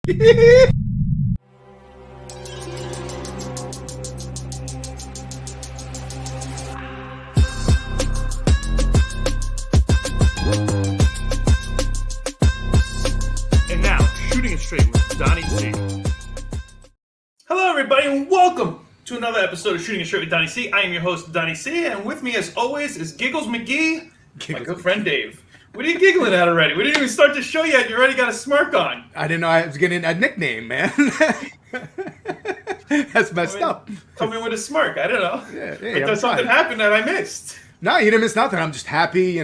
And now, Shooting It Straight with Donnie C. Hello, everybody, and welcome to another episode of Shooting It Straight with Donnie C. I am your host, Donnie C, and with me, as always, is Giggles McGee, my good friend Dave. What are you giggling at already? We didn't even start the show yet. You already got a smirk on. I didn't know I was getting a nickname, man. That's messed up. Come in with a smirk. I don't know. Yeah, Like something happened that I missed. No, you didn't miss nothing. I'm just happy,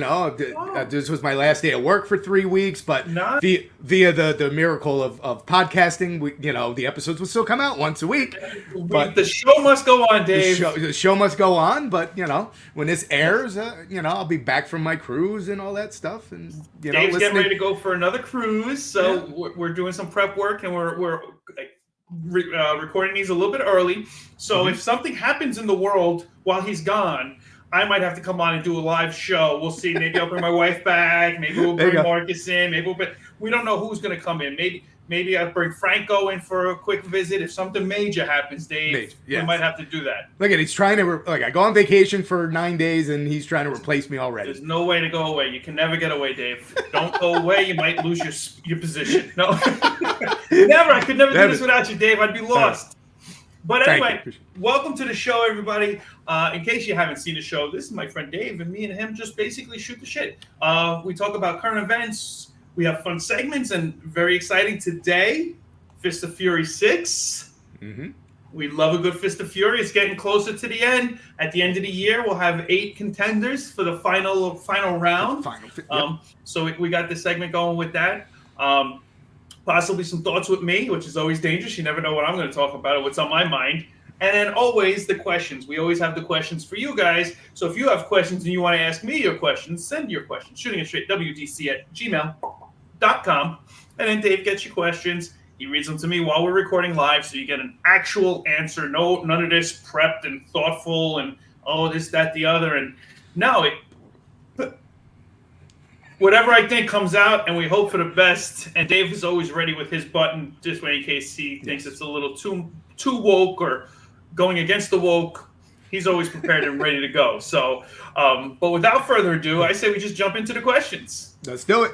This was my last day of work for 3 weeks, but via the miracle of podcasting, the episodes will still come out once a week. But the show must go on, Dave. The show must go on, but when this airs, I'll be back from my cruise and all that stuff, and Dave's getting ready to go for another cruise, so we're doing some prep work, and we're recording these a little bit early. So if something happens in the world while he's gone, I might have to come on and do a live show. We'll see. Maybe I'll bring my wife back. Maybe we'll bring Marcus in. We don't know who's going to come in. Maybe I'll bring Franco in for a quick visit. If something major happens, Dave, we might have to do that. Look at, he's trying to, I go on vacation for 9 days, and he's trying to replace me already. There's no way to go away. You can never get away, Dave. Don't go away. You might lose your position. No. Never. I could never do this without you, Dave. I'd be lost. But anyway, welcome to the show, everybody. In case you haven't seen the show, this is my friend Dave, and me and him just basically shoot the shit. We talk about current events. We have fun segments, and very exciting today, Fist of Fury 6. Mm-hmm. We love a good Fist of Fury. It's getting closer to the end. At the end of the year, we'll have 8 contenders for the final round. So we got this segment going with that. Possibly some thoughts with me, which is always dangerous. You never know what I'm going to talk about or what's on my mind. And then always the questions. We always have the questions for you guys. So if you have questions and you want to ask me your questions, send your questions. shootingitstraightwdc@gmail.com. And then Dave gets your questions. He reads them to me while we're recording live, so you get an actual answer. No, none of this prepped and thoughtful and, this, that, the other. And no, whatever I think comes out, and we hope for the best. And Dave is always ready with his button, just in case he thinks it's a little too woke or going against the woke. He's always prepared and ready to go. So, but without further ado, I say we just jump into the questions. Let's do it.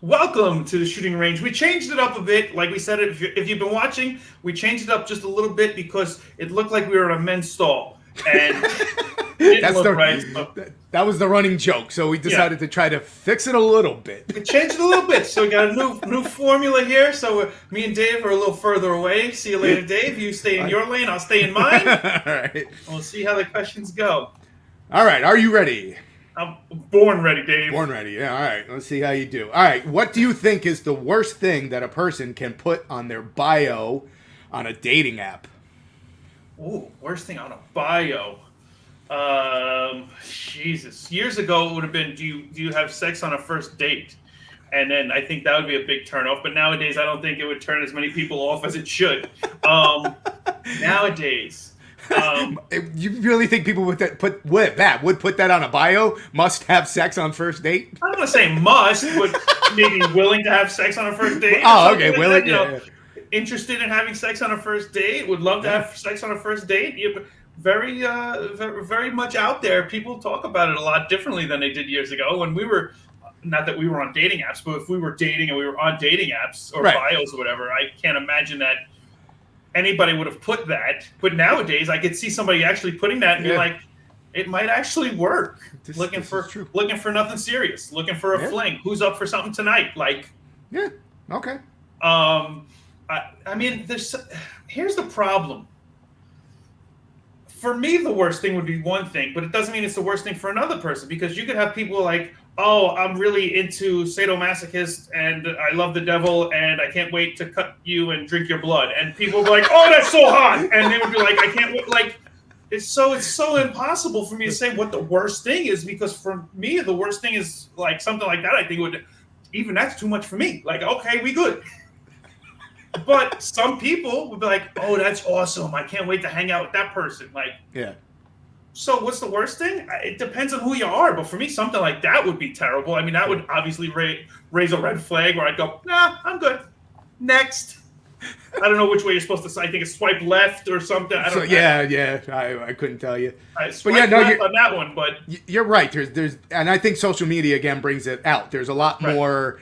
Welcome to the shooting range. We changed it up a bit. Like we said, if you've been watching, we changed it up just a little bit because it looked like we were in a men's stall. And that was the running joke. So we decided to try to fix it a little bit. We changed it a little bit. So we got a new formula here. So me and Dave are a little further away. See you later, Dave. You stay in your lane. I'll stay in mine. All right. We'll see how the questions go. All right. Are you ready? I'm born ready, Dave. Born ready. Yeah, all right. Let's see how you do. All right. What do you think is the worst thing that a person can put on their bio on a dating app? Ooh, worst thing on a bio. Jesus. Years ago, it would have been, do you have sex on a first date? And then I think that would be a big turnoff. But nowadays, I don't think it would turn as many people off as it should. Nowadays. You really think people would put that on a bio? Must have sex on first date? I'm not gonna say must, but maybe willing to have sex on a first date. Oh, okay, willing. Interested in having sex on a first date. Would love to have sex on a first date. Very, very much out there. People talk about it a lot differently than they did years ago when we were. Not that we were on dating apps, but if we were dating and we were on dating apps or bios or whatever, I can't imagine that anybody would have put that. But nowadays, I could see somebody actually putting that and be like, it might actually work. Looking for nothing serious. Looking for a fling. Who's up for something tonight? Okay. I mean, here's the problem. For me, the worst thing would be one thing, but it doesn't mean it's the worst thing for another person, because you could have people like, I'm really into sadomasochist and I love the devil and I can't wait to cut you and drink your blood. And people would be like, that's so hot. And they would be like, I can't wait. Like, it's so impossible for me to say what the worst thing is, because for me, the worst thing is like something like that. I think even that's too much for me. Like, okay, we good. But some people would be like, "Oh, that's awesome! I can't wait to hang out with that person." Like, yeah. So what's the worst thing? It depends on who you are. But for me, something like that would be terrible. I mean, that would obviously raise a red flag where I'd go, "Nah, I'm good. Next." I don't know which way you're supposed to. I think it's swipe left or something. I don't. I couldn't tell you. But yeah, no, left on that one. But you're right. There's, and I think social media again brings it out. There's a lot more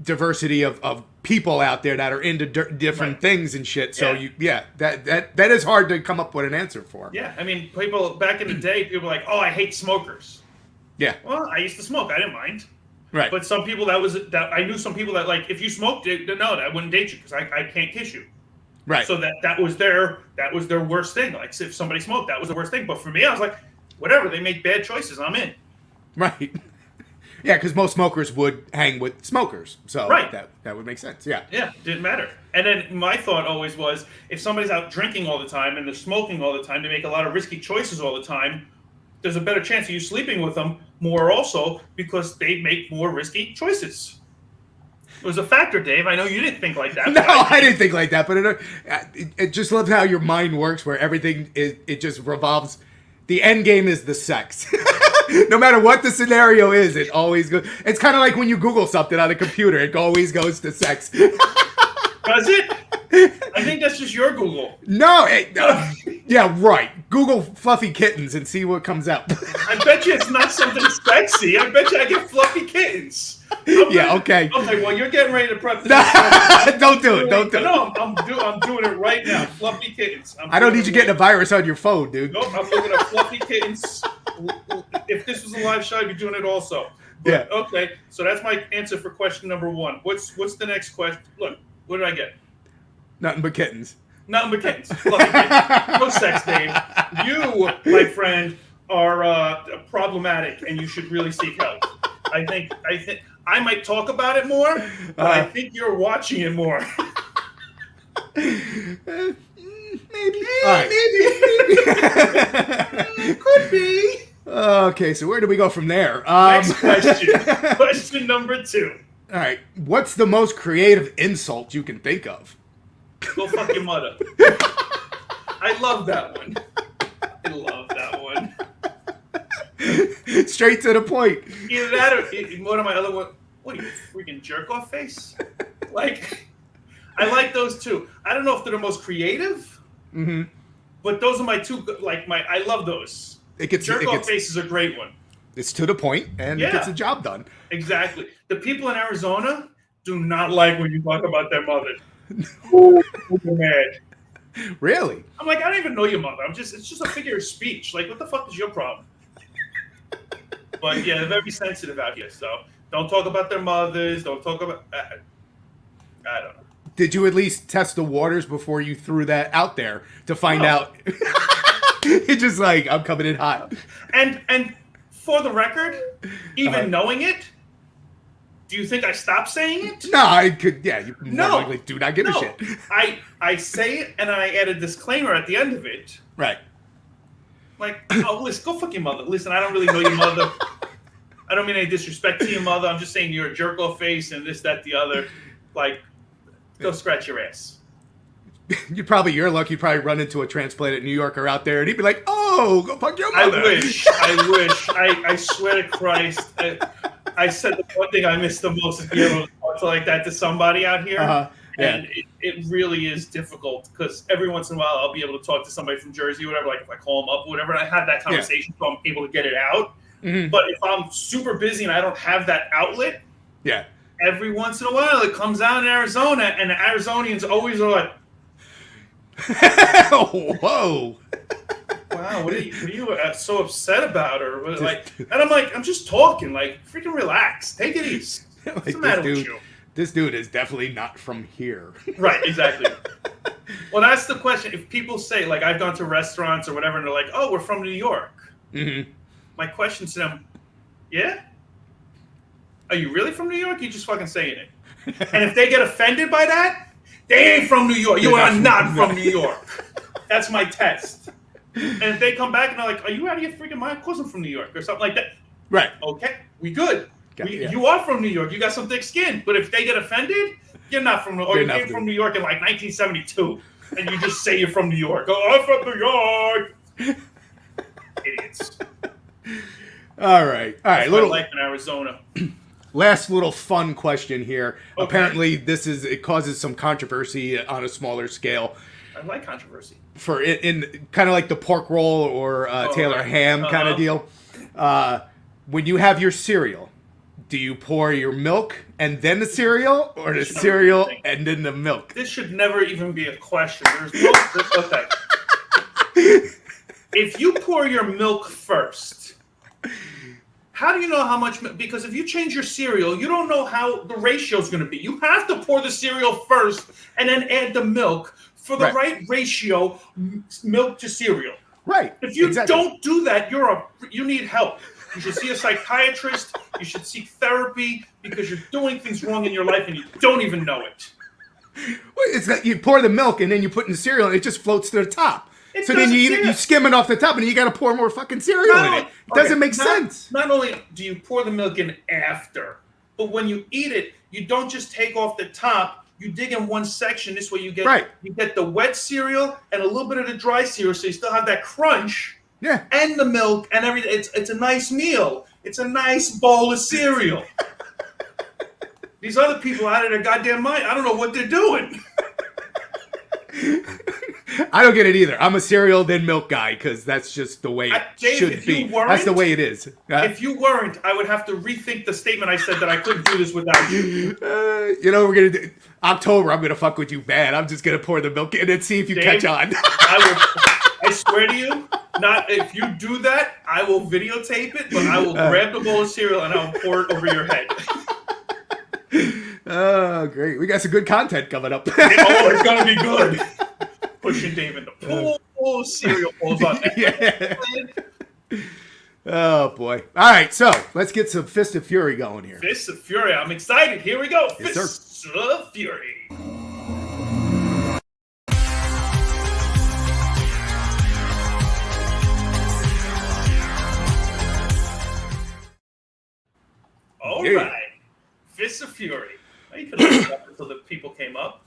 diversity of people out there that are into different things and shit. So that is hard to come up with an answer for. Yeah, I mean, people back in the day, people were like, "Oh, I hate smokers." Yeah. Well, I used to smoke. I didn't mind. Right. But some people that I knew some people that like if you smoked it, no, I wouldn't date you because I can't kiss you. Right. So that was their worst thing. Like if somebody smoked, that was the worst thing. But for me, I was like, whatever. They make bad choices. I'm in. Right. Yeah, because most smokers would hang with smokers, so that would make sense. Yeah. Yeah, didn't matter. And then my thought always was, if somebody's out drinking all the time and they're smoking all the time, they make a lot of risky choices all the time. There's a better chance of you sleeping with them more also because they make more risky choices. It was a factor, Dave. I know you didn't think like that. No, I didn't think like that. But it just loves how your mind works, where everything it just revolves. The end game is the sex. No matter what the scenario is, it always goes. It's kind of like when you Google something on a computer; it always goes to sex. Does it? I think that's just your Google. No, yeah, right. Google fluffy kittens and see what comes out. I bet you it's not something sexy. I bet you I get fluffy kittens. Okay. Okay, well, you're getting ready to prep this. Don't do it. Don't do it. No, I'm doing it right now. Fluffy kittens. I don't need you getting a virus on your phone, dude. Nope, I'm looking at fluffy kittens. If this was a live show, I'd be doing it also. But, yeah. Okay, so that's my answer for question number one. What's the next question? Look, what did I get? Nothing but kittens. Nothing but kittens. Fluffy kittens. No sex, Dave. You, my friend, are problematic, and you should really seek help. I think I might talk about it more, but I think you're watching it more. Maybe. Could be. Okay, so where do we go from there? Next question. Question number 2. All right. What's the most creative insult you can think of? Go fuck your mother. I love that one. I love that one. Straight to the point. Either that or one of my other ones. What are you, freaking jerk off face? Like, I like those two. I don't know if they're the most creative, but those are my two. I love those. Jerk off face is a great one. It's to the point and it gets the job done. Exactly. The people in Arizona do not like when you talk about their mother. Ooh, they're mad. Really? I'm like, I don't even know your mother. It's just a figure of speech. Like, what the fuck is your problem? But yeah, they're very sensitive out here. So don't talk about their mothers. Don't talk about. I don't know. Did you at least test the waters before you threw that out there to find out? You're just like, I'm coming in hot. And for the record, even knowing it, do you think I stopped saying it? No, I could. Yeah, you likely do not give a shit. I say it and I add a disclaimer at the end of it. Right. Like, oh, listen, go fuck your mother. Listen, I don't really know your mother. I don't mean any disrespect to your mother. I'm just saying you're a jerk off face and this, that, the other. Like, go scratch your ass. You're lucky. You probably run into a transplanted New Yorker out there, and he'd be like, "Oh, go fuck your mother." I wish. I swear to Christ. I said the one thing I miss the most is being able to talk like that to somebody out here. And it really is difficult because every once in a while I'll be able to talk to somebody from Jersey or whatever, like if I call them up or whatever, and I have that conversation so I'm able to get it out. But if I'm super busy and I don't have that outlet, every once in a while it comes out in Arizona, and the Arizonians always are like, "Whoa. Wow, what are you so upset about?" Or like, and I'm like, I'm just talking. Like, freaking relax, take it easy. What's the matter with you? This dude is definitely not from here. Right, exactly. Well, that's the question. If people say, like, I've gone to restaurants or whatever, and they're like, "Oh, we're from New York." My question to them, yeah? Are you really from New York? Or you just fucking saying it? And if they get offended by that, they ain't from New York. You are not from New York. That's my test. And if they come back and they're like, "Are you out of your freaking mind? Of course I'm from New York," or something like that. Right. Okay, we good. You are from New York. You got some thick skin. But if they get offended, You're not from New York. You came from New York in like 1972, and you just say you're from New York. Oh, I'm from New York. Idiots. All right. That's little life in Arizona. Last little fun question here. Okay. Apparently, it causes some controversy on a smaller scale. I like controversy. For in kind of like the pork roll or Taylor ham kind of deal. When you have your cereal, do you pour your milk and then the cereal, or the cereal and then the milk? This should never even be a question. Okay. If you pour your milk first, how do you know how much? Because if you change your cereal, you don't know how the ratio is going to be. You have to pour the cereal first and then add the milk for the right ratio, milk to cereal. Right. If you don't do that, you need help. You should see a psychiatrist. You should seek therapy because you're doing things wrong in your life and you don't even know it. Well, it's that you pour the milk and then you put in the cereal and it just floats to the top. So then you skim it off the top and you got to pour more fucking cereal in it. It doesn't make sense. Not only do you pour the milk in after, but when you eat it, you don't just take off the top. You dig in one section. This way you get the wet cereal and a little bit of the dry cereal, so you still have that crunch. Yeah. And the milk and everything. It's a nice meal. It's a nice bowl of cereal. These other people out of their goddamn mind, I don't know what they're doing. I don't get it either. I'm a cereal then milk guy because that's just the way it should be. That's the way it is. If you weren't, I would have to rethink the statement I said that I couldn't do this without you. You know, we're going to do October. I'm going to fuck with you bad. I'm just going to pour the milk in and see if you catch on. I swear to you, not if you do that, I will videotape it, but I will grab the bowl of cereal and I will pour it over your head. Oh, great. We got some good content coming up. It's going to be good. Pushing Dave in the pool, cereal bowls on there. Oh, boy. All right, so let's get some Fist of Fury going here. Fist of Fury. I'm excited. Here we go. Yes, Fist of Fury. All right. Fist of Fury. You could have looked up until the people came up.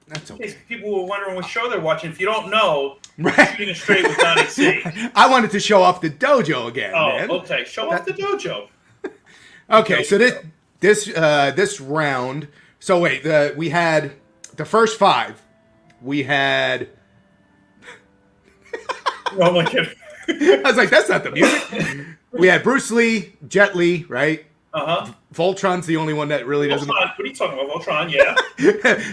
That's okay. In case people were wondering what show they're watching. If you don't know, Shooting It Straight with Donnie C. I wanted to show off the dojo again, man. Okay. Show off the dojo. Okay, so this round. So wait, we had the first 5. We had. Oh my god! I was like, that's not the music. We had Bruce Lee, Jet Li, right? Voltron's the only one that really doesn't. What are you talking about? Voltron, yeah.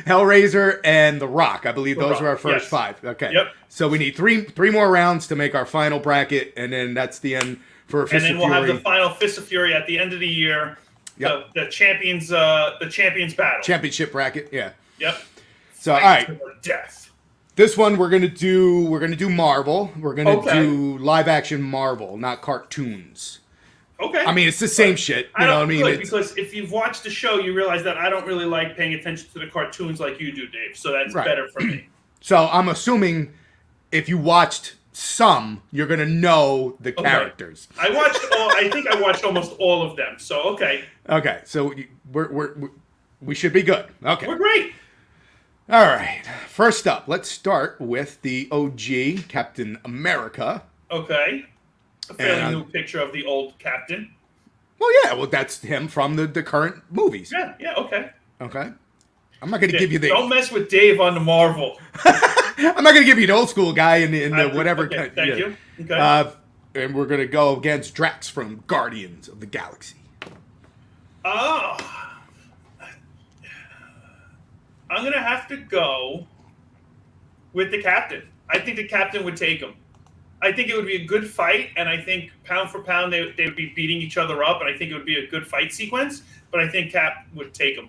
Hellraiser and The Rock. I believe those were our first 5. Okay. Yep. So we need three more rounds to make our final bracket, and then that's the end for Fist of Fury. And then we'll have the final Fist of Fury at the end of the year. Yep. The champions battle. Championship bracket. Yeah. Yep. So all right. Death. This one we're gonna do Marvel. We're gonna do live action Marvel, not cartoons. Okay. I mean, it's the same shit. You know what I mean? Because if you've watched the show, you realize that I don't really like paying attention to the cartoons like you do, Dave. So that's better for me. So I'm assuming if you watched some, you're gonna know the characters. I think I watched almost all of them. So okay. Okay. So we should be good. Okay. We're great. All right. First up, let's start with the OG Captain America. Okay. A fairly new picture of the old Captain. Well, yeah. Well, that's him from the current movies. Yeah, okay. Okay. I'm not going to give you the... Don't mess with Dave on the Marvel. I'm not going to give you the old school guy in the whatever... Okay, thank you. Okay. And we're going to go against Drax from Guardians of the Galaxy. Oh. I'm going to have to go with the Captain. I think the Captain would take him. I think it would be a good fight, and I think pound for pound they would be beating each other up, and I think it would be a good fight sequence, but I think Cap would take him.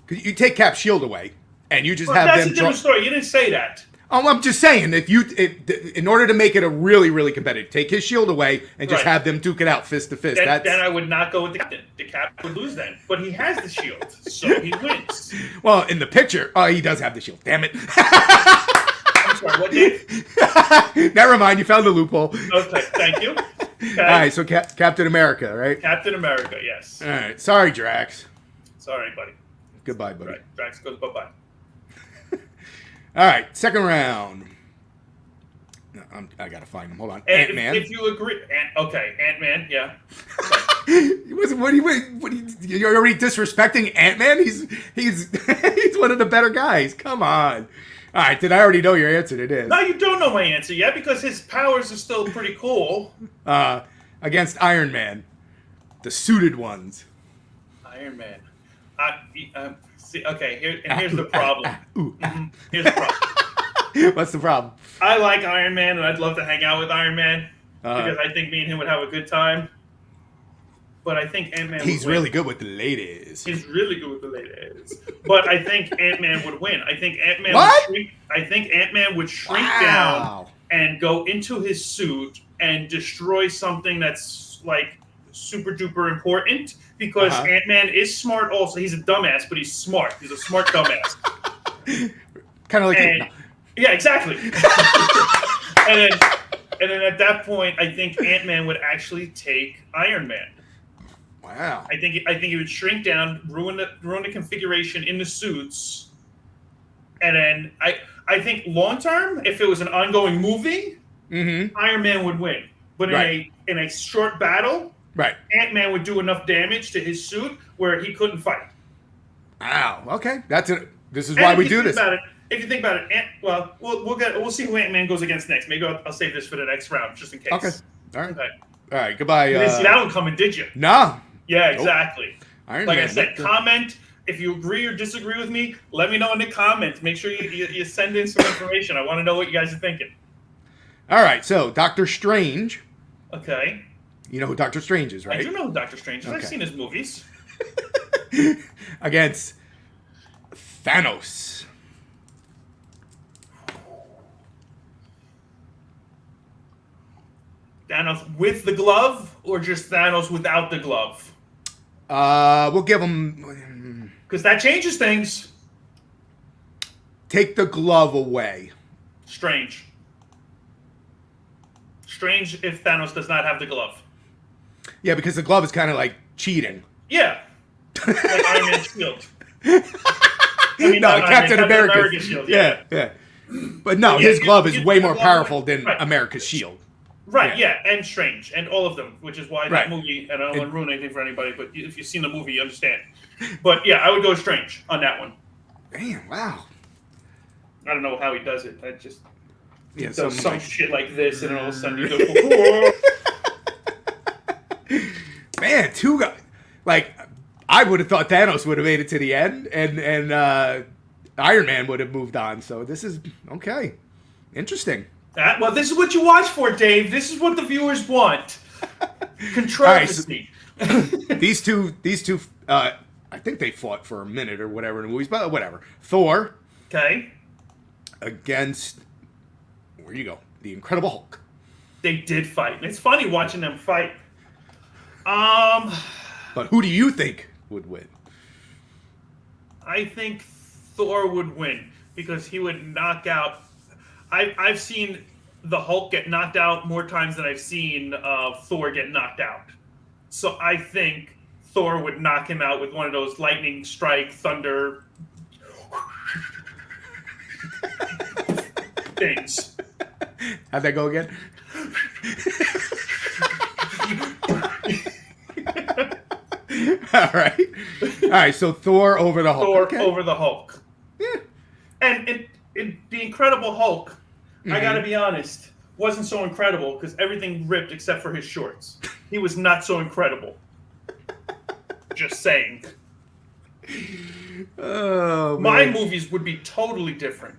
You take Cap's shield away, and you just have them... That's a different story. You didn't say that. Oh, I'm just saying, in order to make it a really, really competitive, take his shield away and just have them duke it out fist to fist. Then I would not go with the Captain. The Captain would lose then, but he has the shield, so he wins. Well, in the picture, he does have the shield. Damn it. I'm sorry, what, Dave? Never mind, you found the loophole. Okay, thank you. Okay. All right, so Captain America, right? Captain America, yes. All right, sorry, Drax. Sorry, buddy. Goodbye, buddy. Right. Drax goes bye-bye. All right, second round. I gotta find him. Hold on. Ant-Man. If you agree, Ant-Man, yeah. You're already disrespecting Ant-Man? He's he's one of the better guys. Come on. All right, did I already know your answer to this? No, you don't know my answer yet because his powers are still pretty cool. Against Iron Man, the suited ones. Iron Man. Here's the problem. Here's the problem. What's the problem? I like Iron Man, and I'd love to hang out with Iron Man because I think me and him would have a good time. But I think Ant-Man He's really good with the ladies. He's really good with the ladies. But I think Ant-Man would win. I think Ant-Man would shrink down and go into his suit and destroy something that's like super duper important because Ant-Man is smart also. He's a dumbass, but he's smart. He's a smart dumbass. Kind of like yeah, exactly. and then at that point, I think Ant-Man would actually take Iron Man. Wow. I think he would shrink down, ruin the configuration in the suits, and then I think long term, if it was an ongoing movie, Iron Man would win. But in a short battle, Ant-Man would do enough damage to his suit where he couldn't fight. Wow. Okay, that's it. This is why we do this. If you think about it, we'll see who Ant-Man goes against next. Maybe I'll save this for the next round just in case. Okay. All right. Okay. All right. Goodbye. You didn't see that one coming, did you? No. Yeah, exactly. Iron like Man, I said, comment if you agree or disagree with me. Let me know in the comments. Make sure you send in some information. I want to know what you guys are thinking. All right. So Doctor Strange. Okay. You know who Doctor Strange is, right? I do know who Doctor Strange is. Okay. I've seen his movies. Against Thanos. Thanos with the glove or just Thanos without the glove? We'll give him... Because that changes things. Take the glove away. Strange if Thanos does not have the glove. Yeah, because the glove is kind of like cheating. Yeah. Like Iron Man's shield. Captain America's shield. Yeah. But no, his glove is way more powerful than America's shield. Right, yeah, and Strange, and all of them, which is why that movie, and I don't want to ruin anything for anybody, but if you've seen the movie, you understand. But yeah, I would go Strange on that one. Damn, wow. I don't know how he does it. I just does some shit like this, and then all of a sudden you go, man, two guys. Like, I would have thought Thanos would have made it to the end, and Iron Man would have moved on. So this is okay, interesting. Well, this is what you watch for, Dave. This is what the viewers want. Controversy. Right, so these two. I think they fought for a minute or whatever in the movies, but whatever. Thor. Okay. Against, where you go? The Incredible Hulk. They did fight. And it's funny watching them fight. But who do you think would win? I think Thor would win because he would knock out. I've seen the Hulk get knocked out more times than I've seen Thor get knocked out. So I think Thor would knock him out with one of those lightning strike, thunder things. How'd that go again? All right. So Thor over the Hulk. Thor over the Hulk. Yeah. And the Incredible Hulk, I gotta be honest, wasn't so incredible because everything ripped except for his shorts. He was not so incredible. Just saying. Oh, my movies would be totally different.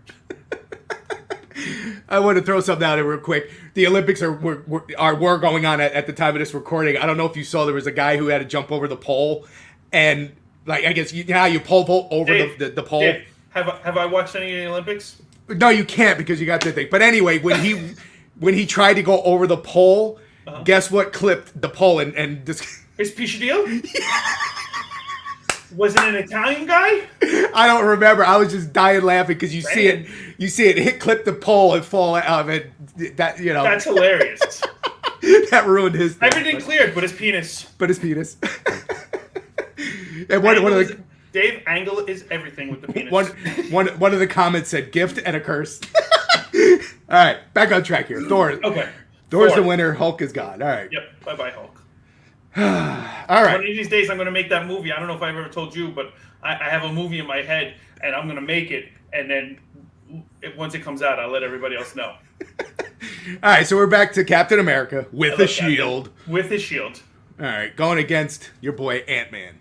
I want to throw something out there real quick. The Olympics were going on at the time of this recording. I don't know if you saw, there was a guy who had to jump over the pole, and like, I guess you know how you pole over the pole. Dave, have I watched any of the Olympics? No, you can't because you got the thing. But anyway, when he tried to go over the pole, guess what clipped the pole and just his Pichadillo? Was it an Italian guy? I don't remember. I was just dying laughing because you see it hit clip the pole and fall out of it. That, you know, that's hilarious. That ruined his thing. Everything cleared, but his penis. And one of Dave, angle is everything with the penis. One of the comments said gift and a curse. All right, back on track here. Thor. Okay. Thor's the winner. Hulk is gone. All right. Yep. Bye-bye, Hulk. All right. One of these days, I'm going to make that movie. I don't know if I've ever told you, but I have a movie in my head, and I'm going to make it, and then once it comes out, I'll let everybody else know. All right, so we're back to Captain America with a shield. With his shield. All right, going against your boy Ant-Man.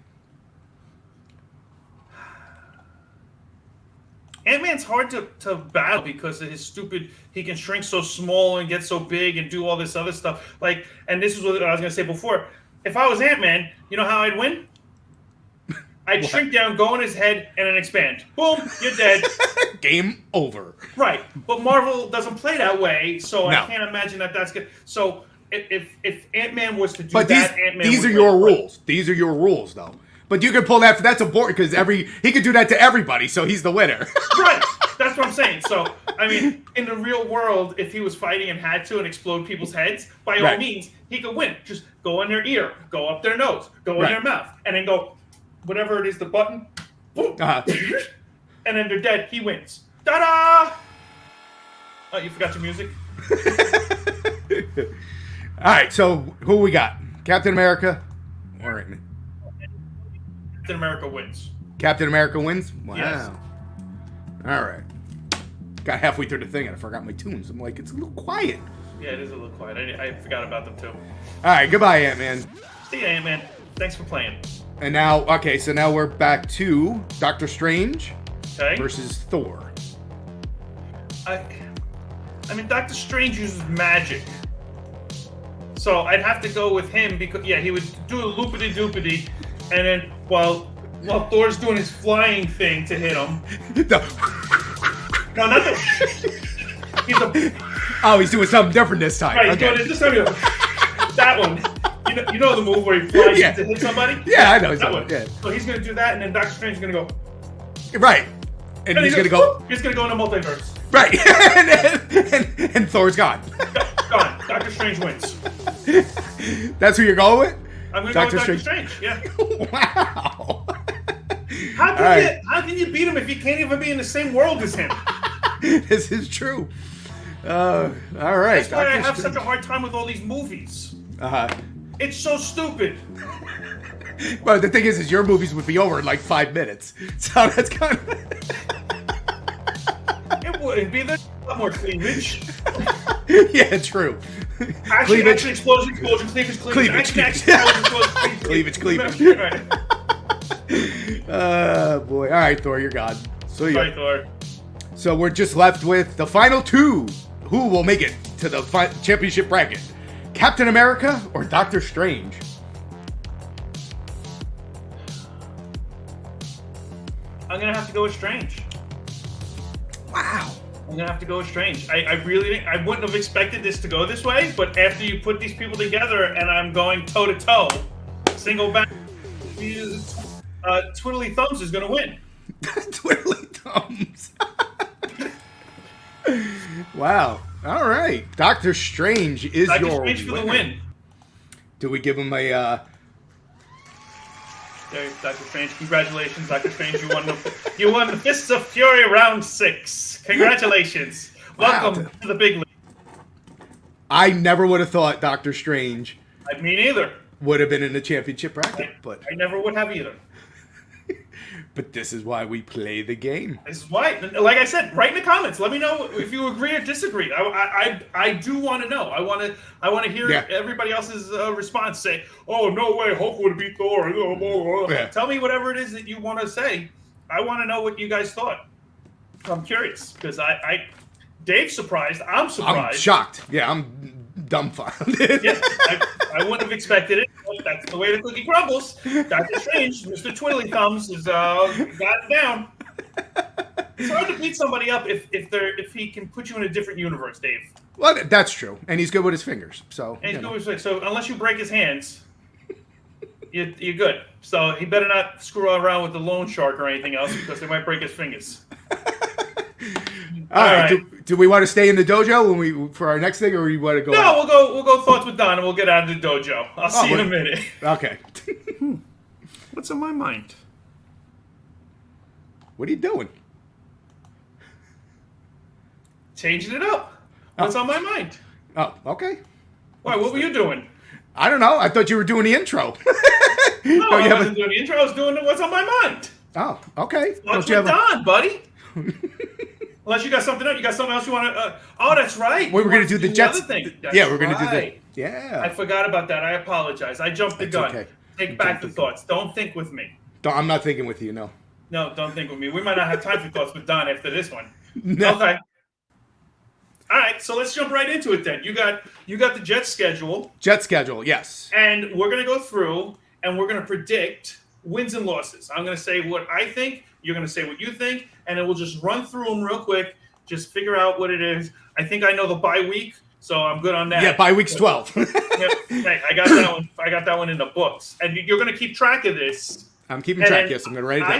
Ant-Man's hard to battle because of his stupid, he can shrink so small and get so big and do all this other stuff. Like, and this is what I was going to say before. If I was Ant-Man, you know how I'd win? I'd shrink down, go in his head, and then expand. Boom, you're dead. Game over. Right, but Marvel doesn't play that way, so I can't imagine that's good. So if Ant-Man was to do that, Ant-Man these are your rules. These are your rules, though. But you can pull that. That's important because he could do that to everybody, so he's the winner. Right. That's what I'm saying. So, I mean, in the real world, if he was fighting and had to and explode people's heads, by all means, he could win. Just go in their ear, go up their nose, go in their mouth, and then go, whatever it is, the button, boom, and then they're dead. He wins. Ta-da! Oh, you forgot your music? All right, so who we got? Captain America? All right. Captain America wins. Captain America wins? Wow. Yes. All right. Got halfway through the thing and I forgot my tunes. I'm like, it's a little quiet. Yeah, it is a little quiet. I forgot about them too. All right, goodbye, Ant-Man. See ya, Ant-Man. Thanks for playing. And now, okay, so now we're back to Doctor Strange versus Thor. I mean, Doctor Strange uses magic. So I'd have to go with him because, he would do a loopity-doopity, and then while Thor's doing his flying thing to hit him. No, not the... He's doing something different this time. Right, he's doing it this time. That one. You know the move where he flies to hit somebody? Yeah, I know. That one. Yeah. So he's going to do that, and then Doctor Strange is going to go... Right. And he's going to go... He's going to go in the multiverse. Right. and Thor's gone. Gone. Doctor Strange wins. That's who you're going with? I'm going to go with Doctor Strange. Yeah. Wow. How can you beat him if you can't even be in the same world as him? This is true. All right. That's why I have such a hard time with all these movies. It's so stupid. But the thing is your movies would be over in like 5 minutes. So that's kind of... It wouldn't be. There's a lot more cleavage. Yeah, true. Action, explosion, cleavage. Cleavage. Right. Boy. All right, Thor, you're gone. So Sorry, Thor. So we're just left with the final two. Who will make it to the championship bracket? Captain America or Doctor Strange? I'm going to have to go with Strange. Wow. I'm going to have to go with Strange. I really I wouldn't have expected this to go this way, but after you put these people together and I'm going toe-to-toe, single back, Twiddly Thumbs is going to win. Twiddly Thumbs. Wow. All right. Doctor Strange is Doctor your Strange for winner. the win. Do we give him a... There, Doctor Strange. Congratulations, Doctor Strange. You won the Fists of Fury round 6. Congratulations. Welcome to the big league. I never would have thought Doctor Strange... Me neither. Would have been in the championship bracket, but... I never would have either. But this is why we play the game. This is why. Like I said, write in the comments. Let me know if you agree or disagree. I do want to know. I want to hear everybody else's response. Say, oh, no way, Hulk would beat Thor. Yeah. Tell me whatever it is that you want to say. I want to know what you guys thought. I'm curious because Dave's surprised. I'm surprised. I'm shocked. Yeah, I'm dumbfounded. Yeah, I wouldn't have expected it. That's the way the cookie crumbles. Doctor Strange, Mr. Twiddly Thumbs, has got it down. It's hard to beat somebody up if he can put you in a different universe, Dave. Well, that's true, and he's good with his fingers. So so unless you break his hands, you're good. So he better not screw around with the loan shark or anything else because they might break his fingers. All right. Do we want to stay in the dojo for our next thing, or we want to go? No, we'll go thoughts with Don, and we'll get out of the dojo. I'll see you in a minute. Okay. What's on my mind? What are you doing? Changing it up. What's on my mind? Oh, okay. Why? What were you doing? I don't know. I thought you were doing the intro. No, I wasn't doing the intro. I was doing what's on my mind. Oh, okay. What's on, buddy? Unless you got something else. You got something else you want to... oh, that's right. We were going to do the Jets. Other thing. Yeah, we're going to do the... Yeah. I forgot about that. I apologize. I jumped the gun. Okay. Take back the thoughts. Don't think with me. I'm not thinking with you, no. No, don't think with me. We might not have time for thoughts with Don after this one. No. Okay. All right, so let's jump right into it then. You got the Jets schedule. Jet schedule, yes. And we're going to go through and we're going to predict wins and losses. I'm going to say what I think. You're going to say what you think. And then we'll just run through them real quick. Just figure out what it is. I think I know the bye week, so I'm good on that. Yeah, bye week's 12. Yep. Hey, I got that one. I got that one in the books. And you're going to keep track of this. I'm keeping track, yes. I'm going to write it down. I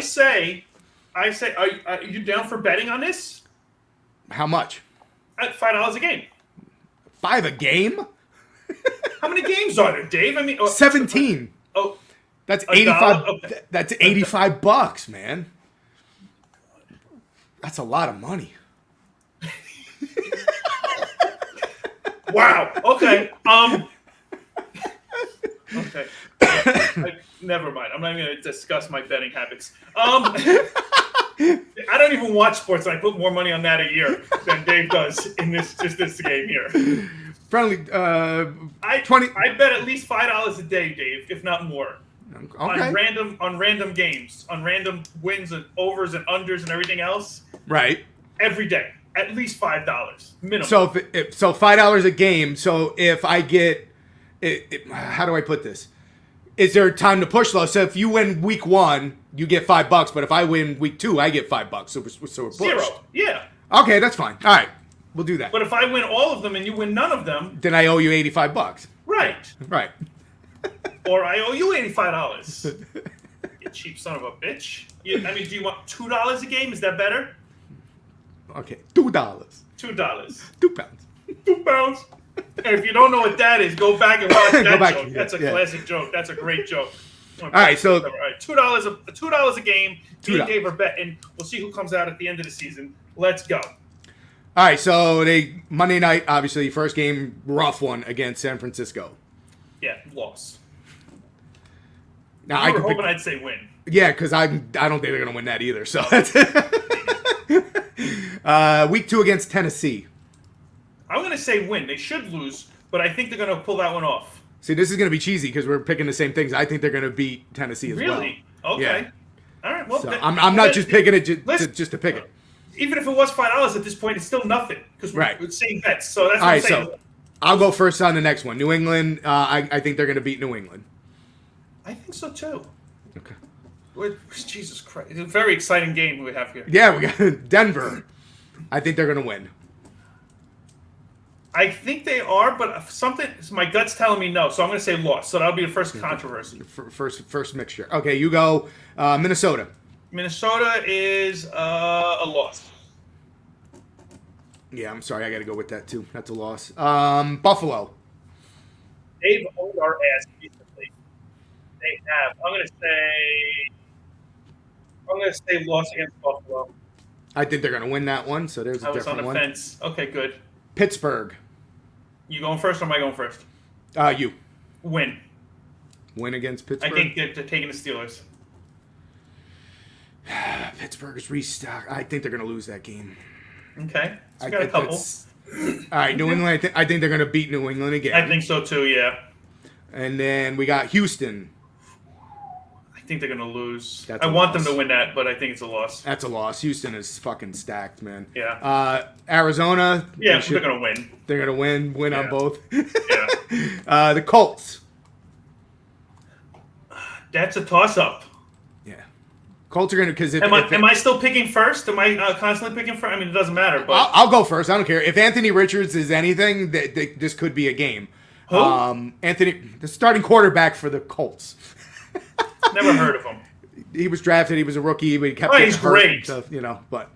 say, are you down for betting on this? How much? At $5 a game. 5 a game? How many games are there, Dave? I mean, 17. Oh, that's 85. Okay. That's $85, man. That's a lot of money. Wow. Okay. Okay. Never mind. I'm not even going to discuss my betting habits. I don't even watch sports, and I put more money on that a year than Dave does in this game here. Friendly, 20. I bet at least $5 a day, Dave, if not more. Okay. On random games, on random wins and overs and unders and everything else. Right. Every day, at least $5 minimum. So so $5 a game. So if I get, how do I put this? Is there time to push though? So if you win week 1, you get $5, but if I win week 2, I get $5. So we're pushed. 0. Yeah. Okay, that's fine. All right, we'll do that. But if I win all of them and you win none of them, then I owe you $85. Right. Right. Or I owe you $85. You cheap son of a bitch. Do you want $2 a game? Is that better? Okay, $2. $2. 2 pounds. 2 pounds. And if you don't know what that is, go back and watch that joke. Yeah, That's a classic joke. That's a great joke. All right, so all right, $2 a game. Me and $2. Dave are betting. We'll see who comes out at the end of the season. Let's go. All right, so Monday night, obviously, first game, rough one against San Francisco. Yeah, loss. Now I were hoping I'd say win. Yeah, because I don't think they're gonna win that either. So that's week 2 against Tennessee. I'm gonna say win. They should lose, but I think they're gonna pull that one off. See, this is gonna be cheesy because we're picking the same things. I think they're gonna beat Tennessee as well. Really? Okay. Yeah. All right. Well, so I'm not just picking it just to pick it. Even if it was $5 at this point, it's still nothing because we're the same bets. So that's what I'm saying. So I'll go first on the next one. New England. I think they're gonna beat New England. I think so too. Okay. Jesus Christ! It's a very exciting game we have here. Yeah, we got Denver. I think they're gonna win. I think they are, but my gut's telling me no, so I'm going to say loss. So that'll be the first controversy. First mixture. Okay, you go Minnesota. Minnesota is a loss. Yeah, I'm sorry. I got to go with that, too. That's a loss. Buffalo. They've owned our ass recently. They have. I'm going to say loss against Buffalo. I think they're going to win that one, so there's a different one. I was on the fence. Okay, good. Pittsburgh. You going first or am I going first? You. Win. Win against Pittsburgh? I think they're taking the Steelers. Pittsburgh is restocked. I think they're going to lose that game. Okay. So we got a couple. All right, New England. I think they're going to beat New England again. I think so too, yeah. And then we got Houston. I think they're going to lose. I want them to win that, but I think it's a loss. That's a loss. Houston is fucking stacked, man. Yeah. Arizona. Yeah, they're going to win. They're going to win on both. Yeah. The Colts. That's a toss-up. Yeah. Colts are going to, because am I still picking first? Am I constantly picking first? I mean, it doesn't matter. But I'll go first. I don't care. If Anthony Richards is anything, this could be a game. Who? The starting quarterback for the Colts. Never heard of him. He was drafted. He was a rookie, but he kept getting hurt. Great. Stuff, but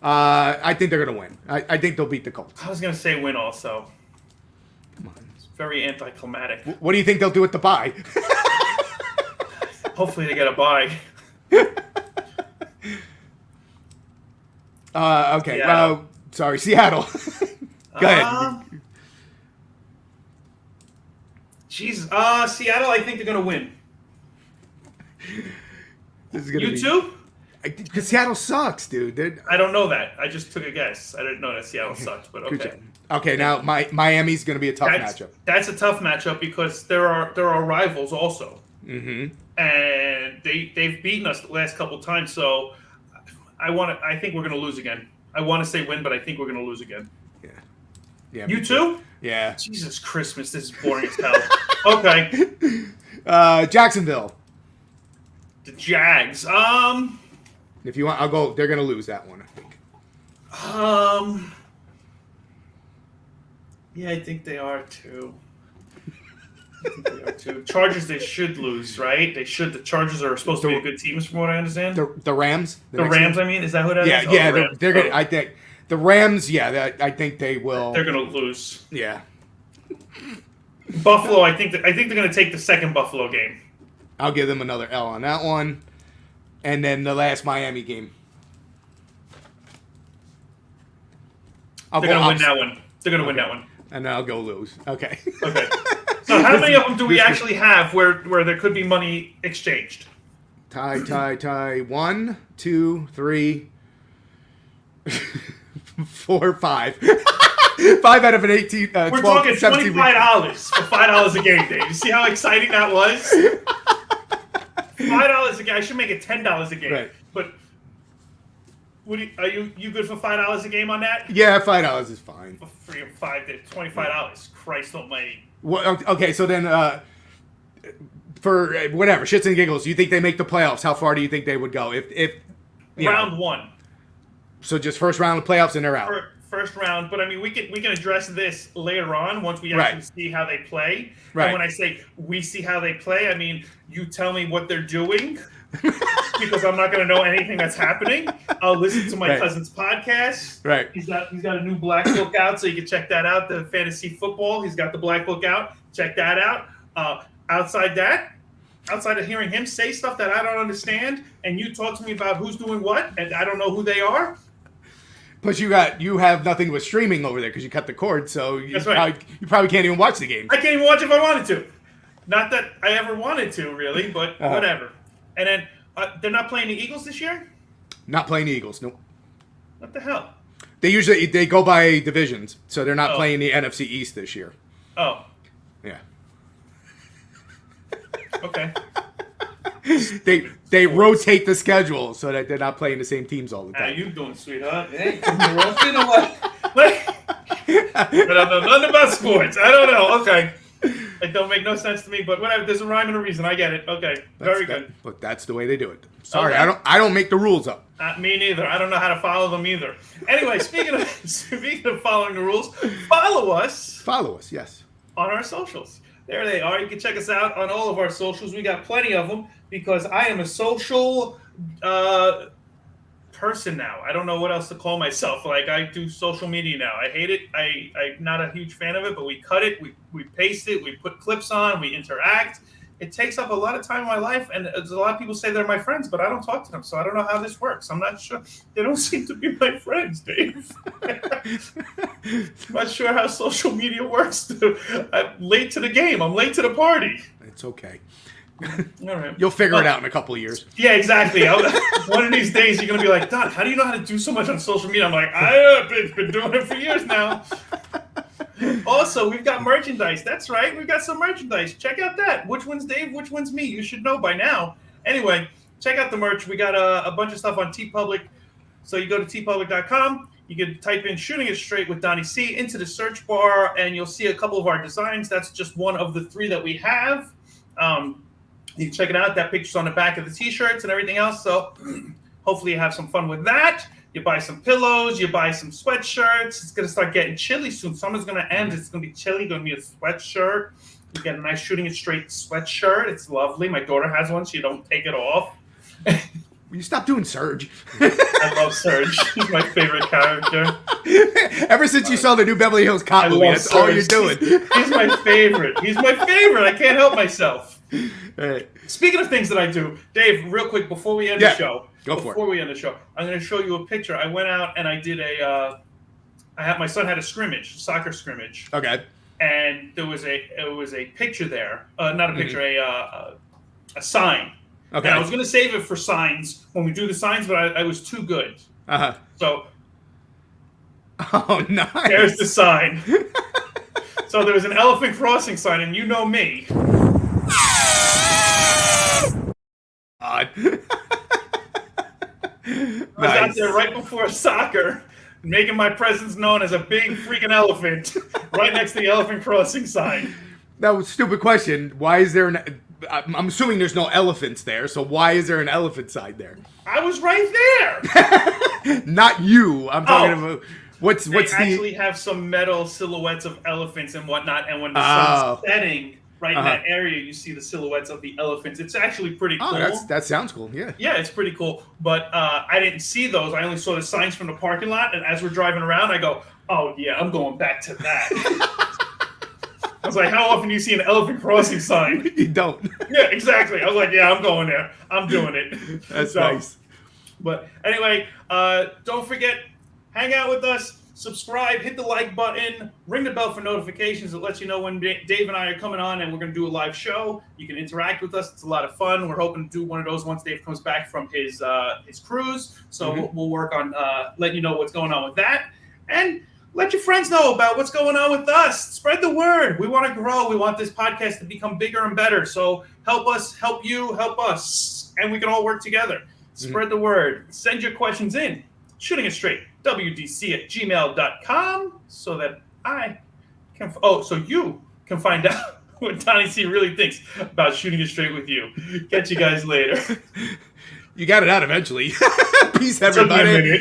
I think they're going to win. I think they'll beat the Colts. I was going to say win also. Come on. It's very anticlimactic. What do you think they'll do at the bye? Hopefully they get a bye. Okay. Sorry, Seattle. Go ahead. Seattle, I think they're going to win. This is gonna you too? Because Seattle sucks, dude. I don't know that. I just took a guess. I didn't know that Seattle sucks, but okay. Okay, now Miami's going to be a tough matchup. That's a tough matchup because there are rivals also. Mm-hmm. And they've beaten us the last couple times, so I think we're going to lose again. I want to say win, but I think we're going to lose again. Yeah. You too? Yeah. Jesus Christmas, this is boring as hell. Okay. Jacksonville. The Jags. If you want, I'll go. They're going to lose that one, I think. Yeah, I think they are too. Chargers, they should lose, right? They should. The Chargers are supposed to be a good team, from what I understand. The Rams. The Rams, I mean, is that who that is? Yeah, they're going to, I think. The Rams, I think they will. They're going to lose. Yeah. Buffalo, I think they're going to take the second Buffalo game. I'll give them another L on that one. And then the last Miami game. They're going to win that one. They're going to win that one. And then I'll go lose. Okay. Okay. So how many of them do we actually have where there could be money exchanged? Tie. 1, 2, 3, 4, 5. 5 out of an 18. We're 12, talking $25 17 for $5 a game, Dave. You see how exciting that was? $5 a game. I should make it $10 a game. Right. But are you good for $5 a game on that? Yeah, $5 is fine. For $25. Christ almighty. Well, okay, so then for whatever shits and giggles, you think they make the playoffs? How far do you think they would go? If round one. So just first round of playoffs and they're out. First round, but I mean we can address this later on once we actually see how they play. Right. And when I say we see how they play, I mean you tell me what they're doing because I'm not going to know anything that's happening. I'll listen to my cousin's podcast. Right. He's got a new Blackbook out, so you can check that out. The fantasy football. He's got the Blackbook out. Check that out. Outside of hearing him say stuff that I don't understand, and you talk to me about who's doing what, and I don't know who they are. Plus, you have nothing with streaming over there because you cut the cord, so you probably can't even watch the game. I can't even watch if I wanted to. Not that I ever wanted to, really, but whatever. And then they're not playing the Eagles this year? Not playing the Eagles, nope. What the hell? They go by divisions, so they're not playing the NFC East this year. Oh. Yeah. Okay. They rotate the schedule so that they're not playing the same teams all the time. How you doing, sweetheart? Hey, you roasting or what? But I know nothing about sports. I don't know. Okay. It don't make no sense to me, but whatever. There's a rhyme and a reason. I get it. Okay. Very good. But that's the way they do it. Sorry, okay. I don't make the rules up. Me neither. I don't know how to follow them either. Anyway, speaking of following the rules, follow us. Follow us, yes. On our socials. There they are. You can check us out on all of our socials. We got plenty of them because I am a social person now. I don't know what else to call myself. Like, I do social media now. I hate it. I'm not a huge fan of it, but we cut it. We paste it. We put clips on. We interact. It takes up a lot of time in my life, and a lot of people say they're my friends, but I don't talk to them, so I don't know how this works. I'm not sure. They don't seem to be my friends, Dave. I'm not sure how social media works. I'm late to the game. I'm late to the party. It's okay. All right. You'll figure it out in a couple of years. Yeah, exactly. One of these days, you're going to be like, Don, how do you know how to do so much on social media? I'm like, I've been doing it for years now. Also, we've got merchandise. That's right. We've got some merchandise. Check out that. Which one's Dave? Which one's me? You should know by now. Anyway, check out the merch. We got a bunch of stuff on TeePublic. So you go to teepublic.com. You can type in Shooting It Straight with Donnie C into the search bar, and you'll see a couple of our designs. That's just one of the 3 that we have. You can check it out. That picture's on the back of the T-shirts and everything else. So hopefully you have some fun with that. You buy some pillows. You buy some sweatshirts. It's going to start getting chilly soon. Summer's going to end. It's going to be chilly. Going to be a sweatshirt. You get a nice Shooting It Straight sweatshirt. It's lovely. My daughter has one, so you don't take it off. Will you stop doing Surge? I love Surge. He's my favorite character. Ever since you saw the new Beverly Hills Cop movie, that's all you're doing. He's my favorite. He's my favorite. I can't help myself. Right. Speaking of things that I do, Dave, real quick before we end the show, Before we end the show, I'm going to show you a picture. I went out and I did my son had a soccer scrimmage. Okay. And there was a picture there, not a picture, a sign. Okay. And I was going to save it for signs when we do the signs, but I was too good. So. Oh, nice. There's the sign. So there was an elephant crossing sign, and you know me. God. I was out there right before soccer, making my presence known as a big freaking elephant, right next to the elephant crossing sign. That was a stupid question. Why is there I'm assuming there's no elephants there, so why is there an elephant sign there? I was right there. Not you. I'm talking about... They actually have some metal silhouettes of elephants and whatnot, and when the sun's setting right in that area, you see the silhouettes of the elephants. It's actually pretty cool. That sounds cool, yeah. Yeah, it's pretty cool, but I didn't see those. I only saw the signs from the parking lot, and as we're driving around, I go, oh, yeah, I'm going back to that. I was like, how often do you see an elephant crossing sign? You don't. Yeah, exactly. I was like, yeah, I'm going there. I'm doing it. That's nice. But anyway, don't forget, hang out with us, subscribe, hit the like button, ring the bell for notifications. It lets you know when Dave and I are coming on and we're going to do a live show. You can interact with us. It's a lot of fun. We're hoping to do one of those once Dave comes back from his cruise. So we'll work on letting you know what's going on with that. And let your friends know about what's going on with us. Spread the word. We want to grow. We want this podcast to become bigger and better. So help us, help you, help us. And we can all work together. Spread the word. Send your questions in. shootingitstraightwdc@gmail.com so that I can so you can find out what Donnie C really thinks about Shooting It Straight with you. Catch you guys later. You got it out eventually. Peace, everybody.